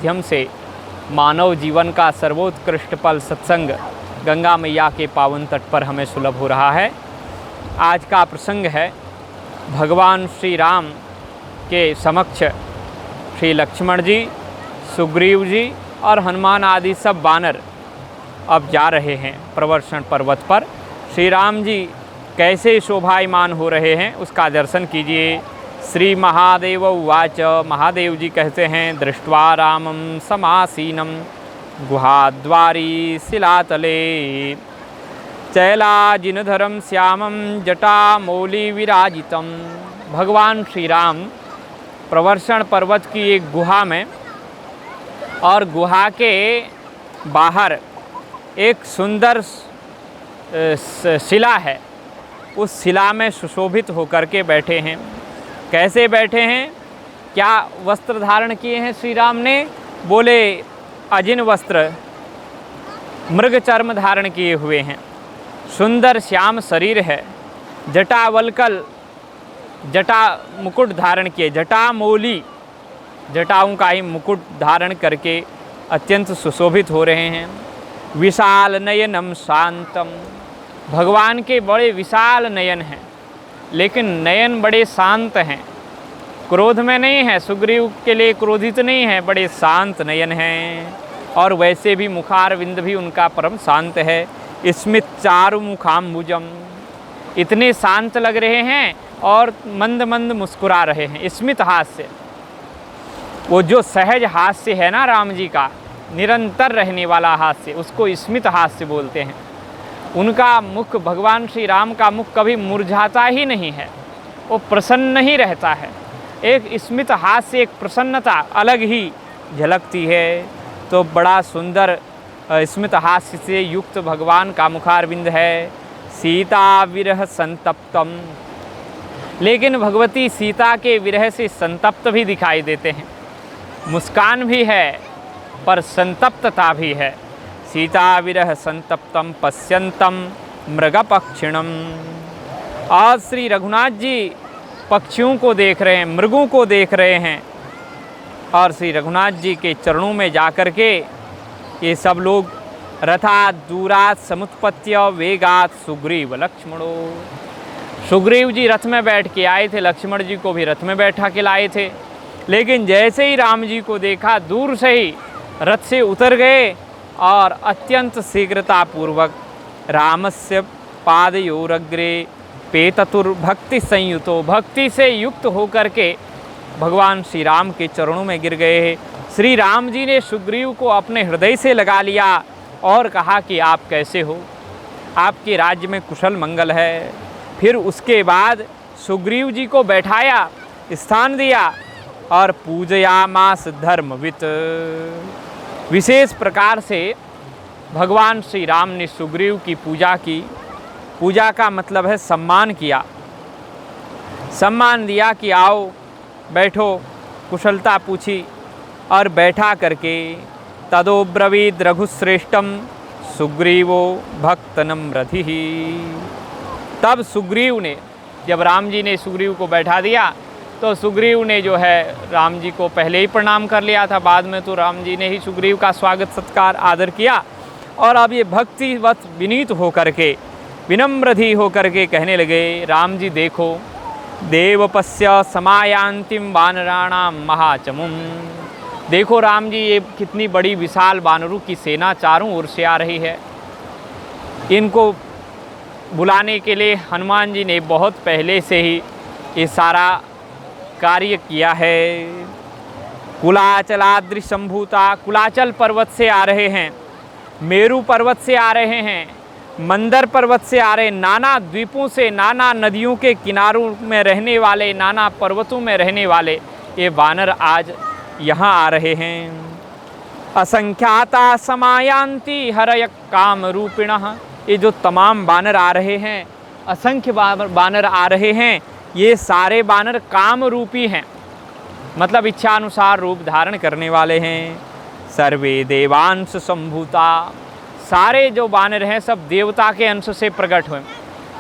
माध्यम से मानव जीवन का सर्वोत्कृष्ट पल सत्संग गंगा मैया के पावन तट पर हमें सुलभ हो रहा है। आज का प्रसंग है भगवान श्री राम के समक्ष श्री लक्ष्मण जी, सुग्रीव जी और हनुमान आदि सब वानर अब जा रहे हैं प्रवर्षण पर्वत पर। श्री राम जी कैसे शोभायमान हो रहे हैं उसका दर्शन कीजिए। श्री महादेव उवाच, महादेव जी कहते हैं, दृष्ट्वा रामं समासीनं गुहाद्वारी शिलातले चैलाजिनधरं श्यामं जटामौलि विराजितं। भगवान श्री राम प्रवर्षण पर्वत की एक गुहा में और गुहा के बाहर एक सुंदर शिला है, उस शिला में सुशोभित होकर के बैठे हैं। कैसे बैठे हैं, क्या वस्त्र धारण किए हैं श्री राम ने? बोले अजिन वस्त्र, मृग चर्म धारण किए हुए हैं। सुंदर श्याम शरीर है, जटावल्कल जटा मुकुट धारण किए, जटामौली जटाओं का ही मुकुट धारण करके अत्यंत सुशोभित हो रहे हैं। विशाल नयनम शांतम, भगवान के बड़े विशाल नयन हैं, लेकिन नयन बड़े शांत हैं, क्रोध में नहीं है, सुग्रीव के लिए क्रोधित नहीं है, बड़े शांत नयन हैं। और वैसे भी मुखारविंद भी उनका परम शांत है। स्मित चारु मुखाम्बुजम, इतने शांत लग रहे हैं और मंद मंद मुस्कुरा रहे हैं। स्मित हास्य, वो जो सहज हास्य है ना राम जी का, निरंतर रहने वाला हास्य, उसको स्मित हास्य बोलते हैं। उनका मुख, भगवान श्री राम का मुख कभी मुरझाता ही नहीं है, वो प्रसन्न ही रहता है। एक स्मित हास्य, एक प्रसन्नता अलग ही झलकती है। तो बड़ा सुंदर स्मित हास्य से युक्त भगवान का मुखारविंद है। सीता विरह संतप्तम, लेकिन भगवती सीता के विरह से संतप्त भी दिखाई देते हैं। मुस्कान भी है पर संतप्तता भी है। सीता विरह संतप्तम पश्यंतम मृगपक्षिणम। आज श्री रघुनाथ जी पक्षियों को देख रहे हैं, मृगों को देख रहे हैं, और श्री रघुनाथ जी के चरणों में जाकर के ये सब लोग रथात् दूरात् समुत्पत्य वेगात् सुग्रीव लक्ष्मणो। सुग्रीव जी रथ में बैठ के आए थे, लक्ष्मण जी को भी रथ में बैठा के लाए थे, लेकिन जैसे ही राम जी को देखा दूर से ही रथ से उतर गए और अत्यंत शीघ्रतापूर्वक रामस्य पादयोरग्रे पेततुर्भक्ति संयुतो, भक्ति से युक्त होकर के भगवान श्री राम के चरणों में गिर गए। श्री राम जी ने सुग्रीव को अपने हृदय से लगा लिया और कहा कि आप कैसे हो, आपके राज्य में कुशल मंगल है। फिर उसके बाद सुग्रीव जी को बैठाया, स्थान दिया और पूजयामास धर्मवित। विशेष प्रकार से भगवान श्री राम ने सुग्रीव की पूजा की। पूजा का मतलब है सम्मान किया, सम्मान दिया कि आओ बैठो, कुशलता पूछी और बैठा करके तदोब्रवीद रघुश्रेष्ठम सुग्रीवो भक्त नम्रधिः। तब सुग्रीव ने, जब राम जी ने सुग्रीव को बैठा दिया तो सुग्रीव ने जो है राम जी को पहले ही प्रणाम कर लिया था, बाद में तो राम जी ने ही सुग्रीव का स्वागत सत्कार आदर किया। और अब ये भक्तिवत विनीत होकर के, विनम्रधि होकर के कहने लगे, राम जी देखो, देवपस्य समायांतिम वानराणाम महाचमुम। देखो राम जी, ये कितनी बड़ी विशाल वानरों की सेना चारों ओर से आ रही है। इनको बुलाने के लिए हनुमान जी ने बहुत पहले से ही ये सारा कार्य किया है। कुलाचलाद्रि संभूता, कुलाचल पर्वत से आ रहे हैं, मेरू पर्वत से आ रहे हैं, मंदर पर्वत से आ रहे, नाना द्वीपों से, नाना नदियों के किनारों में रहने वाले, नाना पर्वतों में रहने वाले ये वानर आज यहाँ आ रहे हैं। असंख्याता समायांति हरय काम रूपिणः। ये जो तमाम वानर आ रहे हैं, असंख्य वानर आ रहे हैं, ये सारे वानर काम रूपी हैं, मतलब इच्छानुसार रूप धारण करने वाले हैं। सर्वे देवांश संभूता, सारे जो वानर हैं सब देवता के अंश से प्रकट हुए,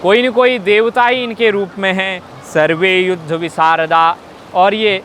कोई न कोई देवता ही इनके रूप में हैं। सर्वे युद्ध विशारदा, और ये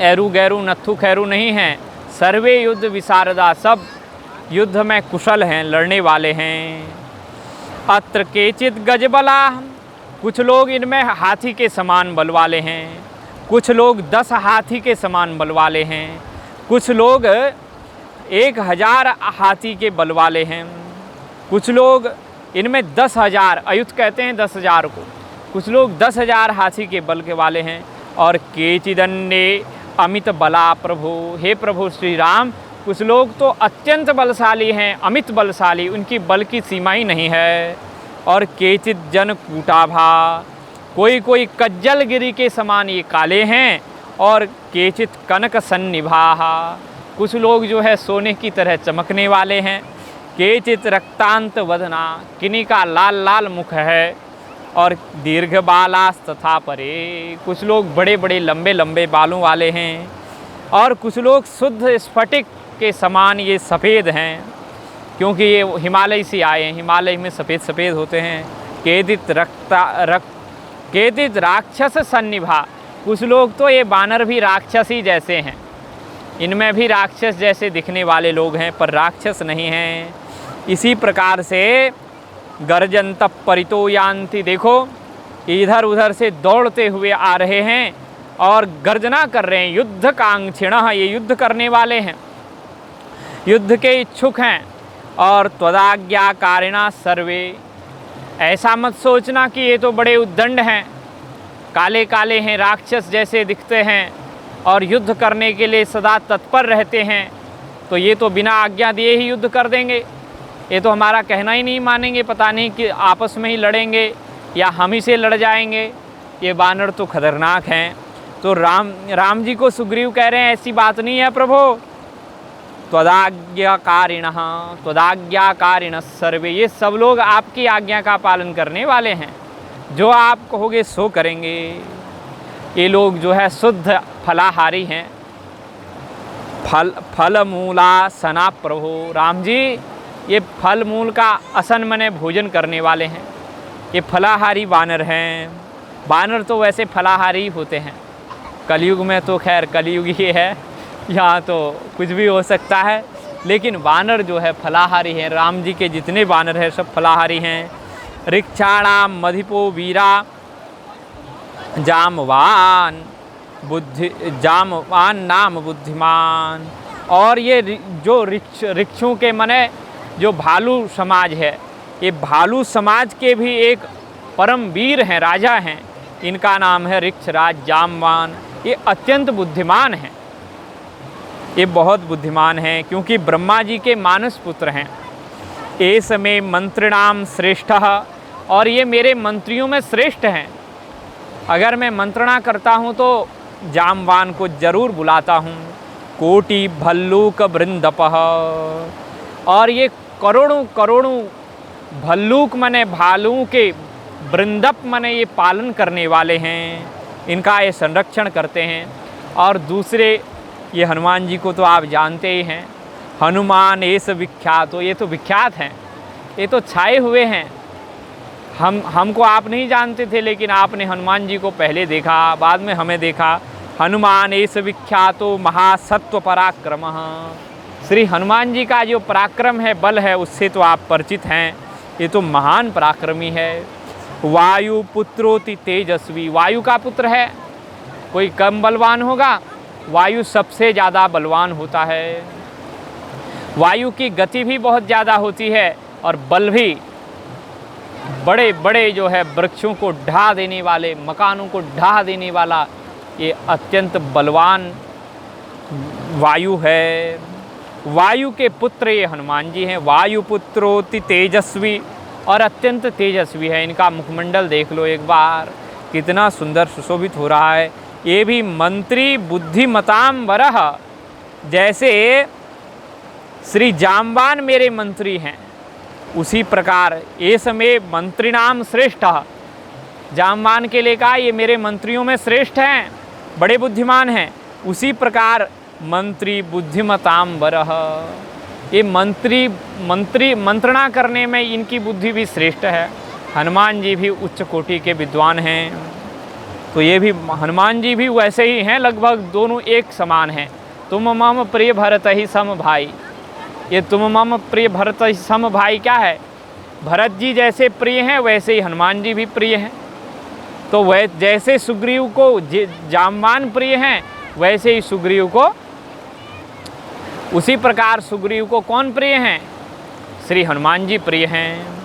एरू गैरू नत्थु खैरू नहीं हैं, सर्वे युद्ध विशारदा, सब युद्ध में कुशल हैं, लड़ने वाले हैं। अत्र केचित गजबला, कुछ लोग इनमें हाथी के समान बल वाले हैं, कुछ लोग 10 हाथी के समान बल वाले हैं, कुछ लोग 1000 हाथी के बल वाले हैं, कुछ लोग इनमें 10,000, अयुत कहते हैं 10,000 को, कुछ लोग 10,000 हाथी के बल के वाले हैं। और केचिदन्ये अमित बला प्रभु, हे प्रभु श्री राम, कुछ लोग तो अत्यंत बलशाली हैं, अमित बलशाली, उनकी बल की सीमा ही नहीं है। और केचित जन कूटाभा, कोई कोई कज्जलगिरी के समान ये काले हैं, और केचित कनक सन्निभाहा, कुछ लोग जो है सोने की तरह चमकने वाले हैं। केचित रक्तांत वदना, किन्हीं का लाल लाल मुख है, और दीर्घ बालास तथा परे, कुछ लोग बड़े बड़े लंबे लंबे बालों वाले हैं, और कुछ लोग शुद्ध स्फटिक के समान ये सफ़ेद हैं, क्योंकि ये हिमालय से आए हैं, हिमालय में सफ़ेद सफ़ेद होते हैं। केदित राक्षस सन्निभा, कुछ लोग तो ये बानर भी राक्षस ही जैसे हैं, इनमें भी राक्षस जैसे दिखने वाले लोग हैं, पर राक्षस नहीं हैं। इसी प्रकार से गर्जंत परितो यान्ति, देखो इधर उधर से दौड़ते हुए आ रहे हैं और गर्जना कर रहे हैं। युद्ध कांक्षिणः, ये युद्ध करने वाले हैं, युद्ध के इच्छुक हैं। और त्वदाज्ञाकारिणा सर्वे, ऐसा मत सोचना कि ये तो बड़े उद्दंड हैं, काले काले हैं, राक्षस जैसे दिखते हैं और युद्ध करने के लिए सदा तत्पर रहते हैं, तो ये तो बिना आज्ञा दिए ही युद्ध कर देंगे, ये तो हमारा कहना ही नहीं मानेंगे, पता नहीं कि आपस में ही लड़ेंगे या हम ही से लड़ जाएंगे, ये बानर तो खतरनाक हैं। तो राम जी को सुग्रीव कह रहे हैं ऐसी बात नहीं है प्रभु, त्वदाज्ञाकारिणः त्वदाज्ञाकारिणः सर्वे, ये सब लोग आपकी आज्ञा का पालन करने वाले हैं, जो आप कहोगे सो करेंगे। ये लोग जो है शुद्ध फलाहारी हैं, फल मूला सना प्रभु, राम जी ये फल मूल का असन मने भोजन करने वाले हैं, ये फलाहारी बानर हैं। बानर तो वैसे फलाहारी होते हैं, कलयुग में तो खैर कलयुग ही है, यहाँ तो कुछ भी हो सकता है, लेकिन बानर जो है फलाहारी हैं। राम जी के जितने बानर हैं सब फलाहारी हैं। ऋक्षाणाम मधिपो वीरा जामवान जामवान नाम बुद्धिमान, और ये जो ऋक्षों के मने जो भालू समाज है, ये भालू समाज के भी एक परम वीर हैं, राजा हैं, इनका नाम है ऋक्षराज जामवान। ये अत्यंत बुद्धिमान हैं, ये बहुत बुद्धिमान हैं, क्योंकि ब्रह्मा जी के मानस पुत्र हैं। एस में मंत्रिणाम श्रेष्ठः, और ये मेरे मंत्रियों में श्रेष्ठ हैं। अगर मैं मंत्रणा करता हूँ तो जामवान को जरूर बुलाता हूँ। कोटि भल्लूक वृंदपः, और ये करोड़ों करोड़ों भल्लूक मने भालुओं के, वृंदप मने ये पालन करने वाले हैं, इनका ये संरक्षण करते हैं। और दूसरे ये हनुमान जी को तो आप जानते ही हैं, हनुमान ऐस विख्यात हो, ये तो विख्यात हैं, ये तो छाए हुए हैं। हमको आप नहीं जानते थे, लेकिन आपने हनुमान जी को पहले देखा, बाद में हमें देखा। हनुमान ऐस विख्यातो महासत्व पराक्रमः, श्री हनुमान जी का जो पराक्रम है, बल है, उससे तो आप परिचित हैं, ये तो महान पराक्रमी है। वायु पुत्रोति तेजस्वी, वायु का पुत्र है, कोई कम बलवान होगा? वायु सबसे ज़्यादा बलवान होता है। वायु की गति भी बहुत ज़्यादा होती है और बल भी, बड़े बड़े जो है वृक्षों को ढा देने वाले, मकानों को ढा देने वाला ये अत्यंत बलवान वायु है। वायु के पुत्र ये हनुमान जी हैं। वायुपुत्रोति तेजस्वी, और अत्यंत तेजस्वी है। इनका मुखमंडल देख लो एक बार, कितना सुंदर सुशोभित हो रहा है। ये भी मंत्री बुद्धिमताम वरः, जैसे श्री जामवान मेरे मंत्री हैं, उसी प्रकार ये समय मंत्रिणाम श्रेष्ठ, जामवान के लिए कहा ये मेरे मंत्रियों में श्रेष्ठ हैं, बड़े बुद्धिमान हैं। उसी प्रकार मंत्री बुद्धिमताम वरः, ये मंत्रणा करने में इनकी बुद्धि भी श्रेष्ठ है। हनुमान जी भी उच्च कोटि के विद्वान हैं, तो ये भी हनुमान जी भी वैसे ही हैं, लगभग दोनों एक समान हैं। तुम मम प्रिय भरत ही सम भाई। ये तुम मम प्रिय भरत ही सम भाई क्या है? भरत जी जैसे प्रिय हैं वैसे ही हनुमान जी भी प्रिय हैं। तो वह जैसे सुग्रीव को जामवान प्रिय हैं वैसे ही सुग्रीव को, उसी प्रकार सुग्रीव को कौन प्रिय हैं? श्री हनुमान जी प्रिय हैं।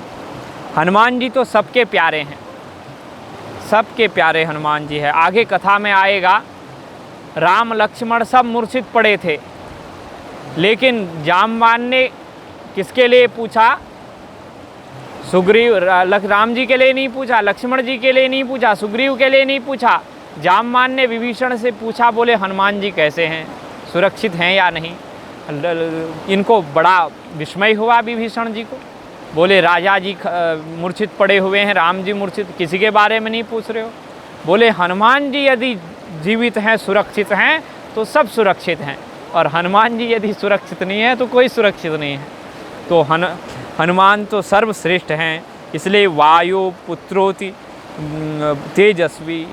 हनुमान जी तो सबके प्यारे हैं, सबके प्यारे हनुमान जी है। आगे कथा में आएगा, राम लक्ष्मण सब मूर्छित पड़े थे, लेकिन जामवान ने किसके लिए पूछा? सुग्रीव, राम जी के लिए नहीं पूछा, लक्ष्मण जी के लिए नहीं पूछा, सुग्रीव के लिए नहीं पूछा। जामवान ने विभीषण से पूछा, बोले हनुमान जी कैसे हैं, सुरक्षित हैं या नहीं। इनको बड़ा विस्मय हुआ विभीषण जी को, बोले राजा जी मूर्छित पड़े हुए हैं, राम जी मूर्छित, किसी के बारे में नहीं पूछ रहे हो। बोले हनुमान जी यदि जीवित हैं, सुरक्षित हैं तो सब सुरक्षित हैं, और हनुमान जी यदि सुरक्षित नहीं है तो कोई सुरक्षित नहीं है। तो हनुमान तो सर्वश्रेष्ठ हैं, इसलिए वायु पुत्रोति तेजस्वी,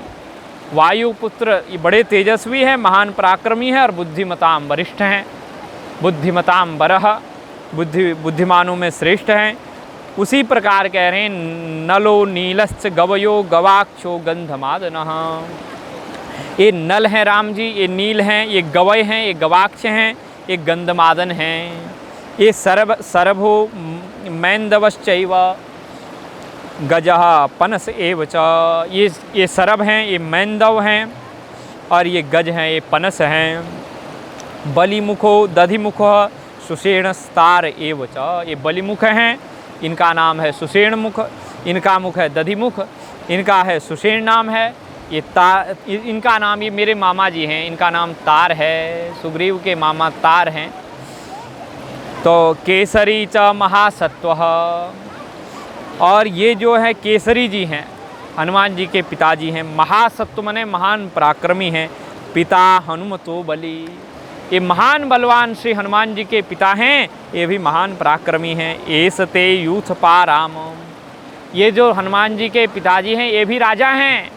वायुपुत्र ये बड़े तेजस्वी हैं, महान पराक्रमी हैं और बुद्धिमताम वरिष्ठ हैं, बुद्धिमताम बरह, बुद्धिमानों में श्रेष्ठ हैं। उसी प्रकार कह रहे हैं, नलो नीलश्च गवयो गवाक्षो गंधमादनः। ये नल हैं राम जी, ये नील हैं, ये गवय हैं, ये गवाक्ष हैं, ये गंधमादन हैं। ये सरभो मैंदवश्चैव गजः पनस एव च। ये सरभ हैं, ये मैंदव हैं और ये गज हैं, ये पनस हैं। बलिमुखो दधिमुखो सुषेणस्तार एव च। ये बलिमुख हैं, इनका नाम है सुषेण मुख, इनका मुख है दधिमुख, इनका है सुषेण नाम है। ये इनका नाम, ये मेरे मामा जी हैं, इनका नाम तार है, सुग्रीव के मामा तार हैं। तो केसरी च महासत्वः, और ये जो है केसरी जी हैं, हनुमान जी के पिताजी हैं। महासत्व मने महान पराक्रमी हैं। पिता हनुमतो बली, ये महान बलवान श्री हनुमान जी के पिता हैं, ये भी महान पराक्रमी हैं। एसते यूथपा राम, ये जो हनुमान जी के पिताजी हैं ये भी राजा हैं,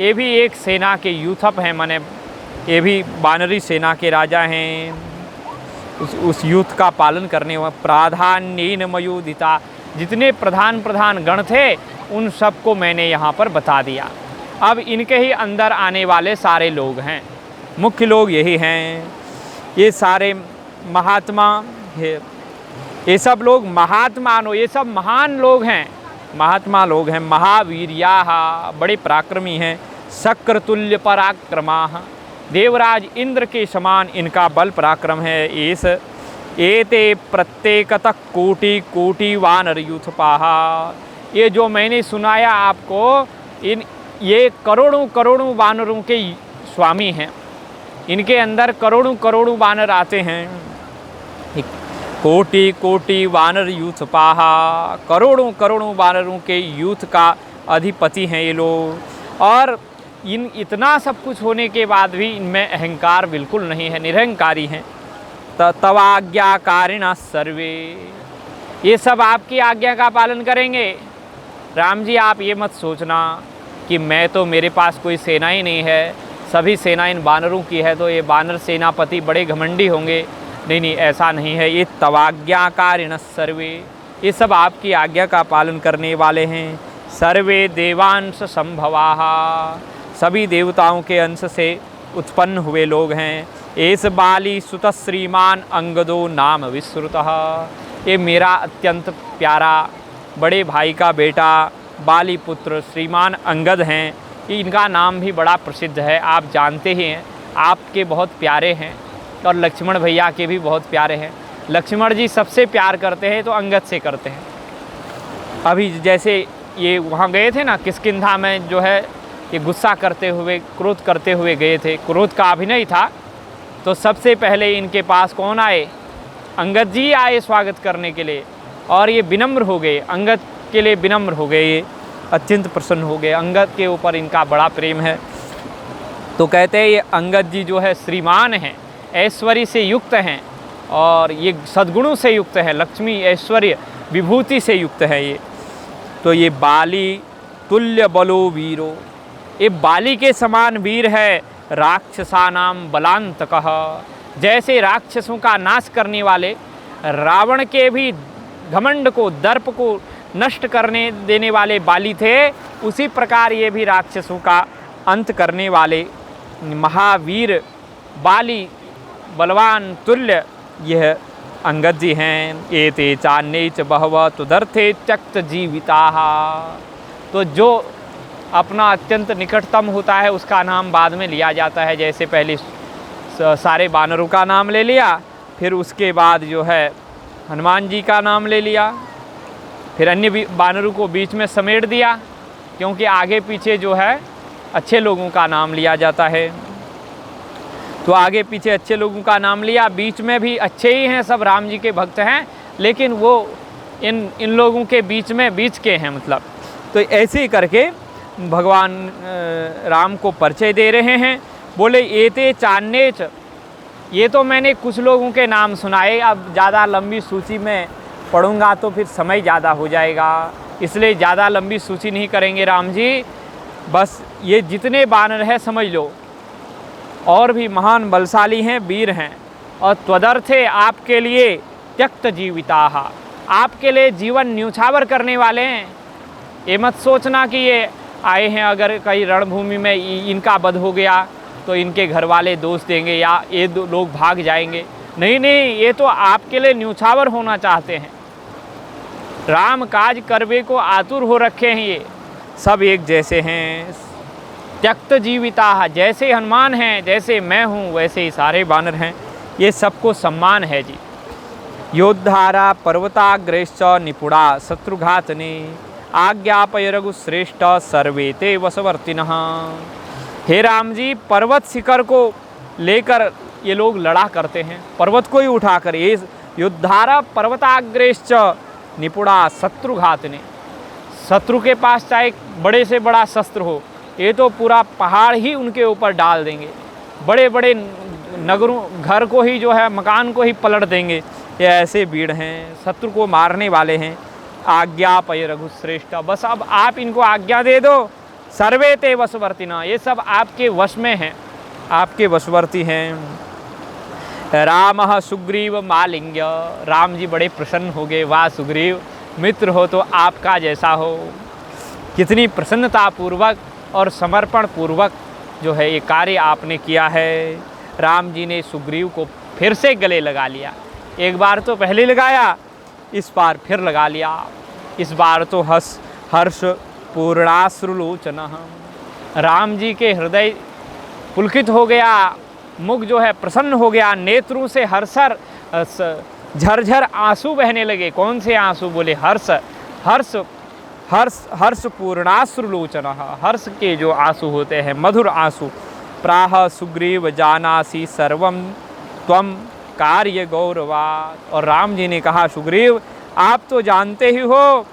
ये भी एक सेना के यूथप हैं, माने ये भी वानरी सेना के राजा हैं। उस यूथ का पालन करने वाला प्राधान्येन मयोदिता, जितने प्रधान गण थे उन सबको मैंने यहाँ पर बता दिया। अब इनके ही अंदर आने वाले सारे लोग हैं, मुख्य लोग यही हैं। ये सारे महात्मा है, ये सब लोग महात्मानो, ये सब महान लोग हैं, महात्मा लोग हैं। महावीर्याः, बड़े पराक्रमी हैं। शक्रतुल्य पराक्रमाः, देवराज इंद्र के समान इनका बल पराक्रम है। एते प्रत्येकतः कोटि वानर यूथपाः, ये जो मैंने सुनाया आपको, ये करोड़ों वानरों के स्वामी हैं, इनके अंदर करोड़ों वानर आते हैं। कोटि वानर यूथपाः, करोड़ों वानरों के यूथ का अधिपति हैं ये लोग। और इतना सब कुछ होने के बाद भी इनमें अहंकार बिल्कुल नहीं है, निरहंकारी हैं। तवाज्ञाकारिणः सर्वे, ये सब आपकी आज्ञा का पालन करेंगे। राम जी आप ये मत सोचना कि मैं तो, मेरे पास कोई सेना ही नहीं है, सभी सेना इन बानरों की है, तो ये बानर सेनापति बड़े घमंडी होंगे। नहीं, ऐसा नहीं है। ये तवाज्ञाकारिणः सर्वे, ये सब आपकी आज्ञा का पालन करने वाले हैं। सर्वे देवांश संभवाः, सभी देवताओं के अंश से उत्पन्न हुए लोग हैं। एस बाली सुत श्रीमान अंगदो नाम विश्रुतः, ये मेरा अत्यंत प्यारा बड़े भाई का बेटा बाली पुत्र श्रीमान अंगद हैं। इनका नाम भी बड़ा प्रसिद्ध है, आप जानते ही हैं, आपके बहुत प्यारे हैं और लक्ष्मण भैया के भी बहुत प्यारे हैं। लक्ष्मण जी सबसे प्यार करते हैं तो अंगद से करते हैं। अभी जैसे ये वहाँ गए थे ना किष्किंधा में, जो है ये गुस्सा करते हुए, क्रोध करते हुए गए थे, क्रोध का अभिनय था। तो सबसे पहले इनके पास कौन आए? अंगद जी आए स्वागत करने के लिए, और ये विनम्र हो गए, अंगद के लिए विनम्र हो गए, ये अत्यंत प्रसन्न हो गए। अंगद के ऊपर इनका बड़ा प्रेम है। तो कहते हैं ये अंगद जी जो है श्रीमान हैं, ऐश्वर्य से युक्त हैं, और ये सद्गुणों से युक्त है, लक्ष्मी ऐश्वर्य विभूति से युक्त है ये। तो ये बाली तुल्य बलो वीरो, ये बाली के समान वीर है। राक्षसानाम बलांतकः, जैसे राक्षसों का नाश करने वाले रावण के भी घमंड को, दर्प को नष्ट करने देने वाले बाली थे, उसी प्रकार ये भी राक्षसों का अंत करने वाले महावीर बाली, बलवान तुल्य यह अंगद जी हैं। एते चान्ये च बहवः तुदर्थे त्यक्त जीविताः। तो जो अपना अत्यंत निकटतम होता है उसका नाम बाद में लिया जाता है। जैसे पहले सारे बानरों का नाम ले लिया, फिर उसके बाद जो है हनुमान जी का नाम ले लिया, फिर अन्य बानरों को बीच में समेट दिया, क्योंकि आगे पीछे जो है अच्छे लोगों का नाम लिया जाता है। तो आगे पीछे अच्छे लोगों का नाम लिया, बीच में भी अच्छे ही हैं, सब राम जी के भक्त हैं, लेकिन वो इन लोगों के बीच में बीच के हैं मतलब। तो ऐसे ही करके भगवान राम को परिचय दे रहे हैं। बोले एते चान्ये च, ये तो मैंने कुछ लोगों के नाम सुनाए, अब ज़्यादा लंबी सूची में पढ़ूंगा तो फिर समय ज़्यादा हो जाएगा, इसलिए ज़्यादा लंबी सूची नहीं करेंगे राम जी। बस ये जितने बानर हैं समझ लो, और भी महान बलशाली हैं, वीर हैं, और त्वदर्थे आपके लिए त्यक्त जीविताः, आपके लिए जीवन न्यौछावर करने वाले हैं। ये मत सोचना कि ये आए हैं, अगर कहीं रणभूमि में इनका वध हो गया तो इनके घर वाले दोष देंगे या ये लोग भाग जाएंगे। नहीं नहीं, ये तो आपके लिए न्यौछावर होना चाहते हैं, राम काज करवे को आतुर हो रखे हैं। ये सब एक जैसे हैं, त्यक्त जीविता, जैसे हनुमान हैं, जैसे मैं हूँ, वैसे ही सारे बानर हैं। ये सबको सम्मान है जी। योद्धारा पर्वताग्रेश्च निपुणा शत्रुघातने आज्ञापय रघुश्रेष्ठ सर्वे ते वशवर्तिनः। हे राम जी, पर्वत शिखर को लेकर ये लोग लड़ा करते हैं, पर्वत को ही उठाकर। ये योद्धारा पर्वताग्रेश्च निपुणा शत्रुघातने, शत्रु के पास चाहे बड़े से बड़ा शस्त्र हो, ये तो पूरा पहाड़ ही उनके ऊपर डाल देंगे, बड़े बड़े नगरों, घर को ही जो है, मकान को ही पलट देंगे। ये ऐसे वीर हैं, शत्रु को मारने वाले हैं। आज्ञापय रघुश्रेष्ठ, बस अब आप इनको आज्ञा दे दो। सर्वे ते वशवर्तिना, ये सब आपके वश में हैं, आपके वशवर्ती हैं। रामः सुग्रीव मालिंग्य, राम जी बड़े प्रसन्न हो गए। वाह सुग्रीव, मित्र हो तो आपका जैसा हो। कितनी प्रसन्नता पूर्वक और समर्पण पूर्वक जो है ये कार्य आपने किया है। राम जी ने सुग्रीव को फिर से गले लगा लिया। एक बार तो पहले लगाया, इस बार फिर लगा लिया। इस बार तो हर्ष पूर्णाश्रुलोचनः, राम जी के हृदय पुलकित हो गया, मुख जो है प्रसन्न हो गया, नेत्रों से हर्षर झरझर आंसू बहने लगे। कौन से आंसू? बोले हर्ष हर्ष हर्ष हर्ष पूर्णाश्रुलोचनः, हर्ष के जो आंसू होते हैं, मधुर आंसू। प्राह सुग्रीव जानासि सर्वं त्वं कार्य गौरवात्, और राम जी ने कहा सुग्रीव आप तो जानते ही हो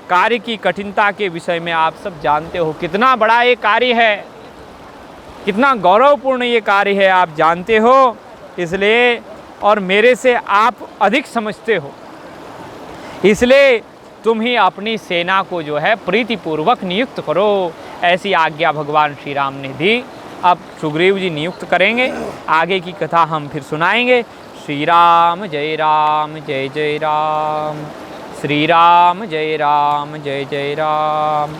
कार्य की कठिनता के विषय में, आप सब जानते हो कितना बड़ा ये कार्य है, कितना गौरवपूर्ण ये कार्य है, आप जानते हो, इसलिए और मेरे से आप अधिक समझते हो, इसलिए तुम ही अपनी सेना को जो है प्रीतिपूर्वक नियुक्त करो। ऐसी आज्ञा भगवान श्री राम ने दी। अब सुग्रीव जी नियुक्त करेंगे, आगे की कथा हम फिर सुनाएंगे। श्री राम जय जय राम, श्री राम जय जय राम।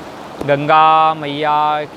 गंगा मैया